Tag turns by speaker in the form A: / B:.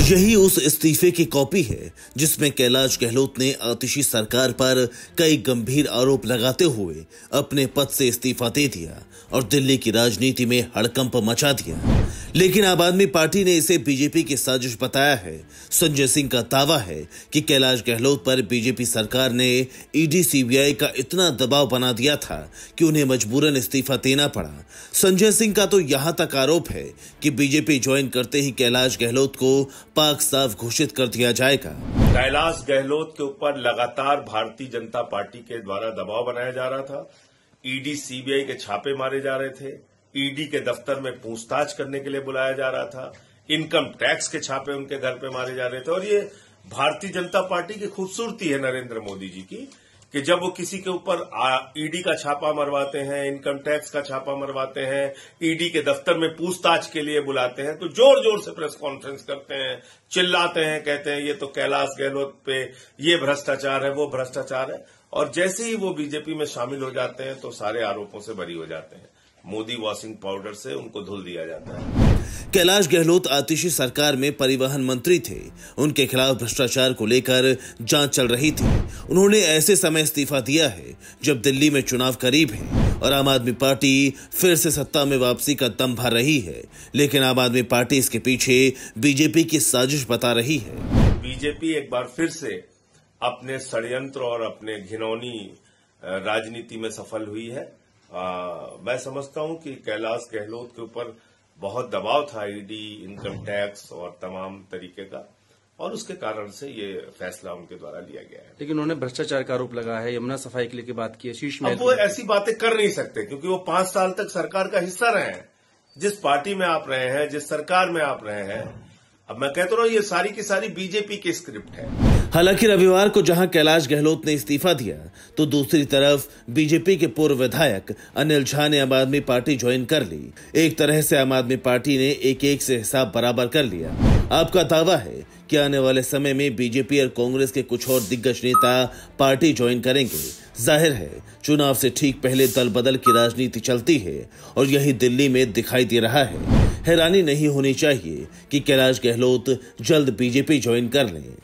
A: यही उस इस्तीफे की कॉपी है जिसमें कैलाश गहलोत ने आतिशी सरकार पर कई गंभीर आरोप लगाते हुए अपने पद से इस्तीफा दे दिया और दिल्ली की राजनीति में हड़कंप मचा दिया। लेकिन आम आदमी पार्टी ने इसे बीजेपी की साजिश बताया है। संजय सिंह का दावा है कि कैलाश गहलोत पर बीजेपी सरकार ने ईडी सीबीआई का इतना दबाव बना दिया था कि उन्हें मजबूरन इस्तीफा देना पड़ा। संजय सिंह का तो यहां तक आरोप है कि बीजेपी ज्वाइन करते ही कैलाश गहलोत को पाक साफ घोषित कर दिया जाएगा।
B: कैलाश गहलोत के ऊपर लगातार भारतीय जनता पार्टी के द्वारा दबाव बनाया जा रहा था। ईडी सीबीआई के छापे मारे जा रहे थे। ईडी के दफ्तर में पूछताछ करने के लिए बुलाया जा रहा था। इनकम टैक्स के छापे उनके घर पे मारे जा रहे थे। और ये भारतीय जनता पार्टी की खूबसूरती है नरेंद्र मोदी जी की कि जब वो किसी के ऊपर ईडी का छापा मरवाते हैं, इनकम टैक्स का छापा मरवाते हैं, ईडी के दफ्तर में पूछताछ के लिए बुलाते हैं, तो जोर जोर से प्रेस कॉन्फ्रेंस करते हैं, चिल्लाते हैं, कहते हैं ये तो कैलाश गहलोत पे ये भ्रष्टाचार है, वो भ्रष्टाचार है। और जैसे ही वो बीजेपी में शामिल हो जाते हैं तो सारे आरोपों से बरी हो जाते हैं। मोदी वॉशिंग पाउडर से उनको धुल दिया जाता है।
A: कैलाश गहलोत आतिशी सरकार में परिवहन मंत्री थे। उनके खिलाफ भ्रष्टाचार को लेकर जांच चल रही थी। उन्होंने ऐसे समय इस्तीफा दिया है जब दिल्ली में चुनाव करीब है और आम आदमी पार्टी फिर से सत्ता में वापसी का दम भर रही है। लेकिन आम आदमी पार्टी इसके पीछे बीजेपी की साजिश बता रही है।
B: बीजेपी एक बार फिर से अपने षड्यंत्र और अपने घिनौनी राजनीति में सफल हुई है। मैं समझता हूं कि कैलाश गहलोत के ऊपर बहुत दबाव था ईडी, इनकम टैक्स और तमाम तरीके का, और उसके कारण से ये फैसला उनके द्वारा लिया गया है।
C: लेकिन उन्होंने भ्रष्टाचार का आरोप लगाया है, यमुना सफाई के लिए की बात की है, शीश महल।
B: अब वो ऐसी बातें कर नहीं सकते क्योंकि वो 5 साल तक सरकार का हिस्सा रहे हैं। जिस पार्टी में आप रहे हैं, जिस सरकार में आप रहे हैं, अब मैं कहता हूं ये सारी की सारी बीजेपी की स्क्रिप्ट है।
A: हालांकि रविवार को जहां कैलाश गहलोत ने इस्तीफा दिया तो दूसरी तरफ बीजेपी के पूर्व विधायक अनिल झा ने आम आदमी पार्टी ज्वाइन कर ली। एक तरह से आम आदमी पार्टी ने एक से हिसाब बराबर कर लिया। आपका दावा है कि आने वाले समय में बीजेपी और कांग्रेस के कुछ और दिग्गज नेता पार्टी ज्वाइन करेंगे। जाहिर है चुनाव से ठीक पहले दल बदल की राजनीति चलती है और यही दिल्ली में दिखाई दे रहा है। हैरानी नहीं होनी चाहिए कि कैलाश गहलोत जल्द बीजेपी ज्वाइन कर लें।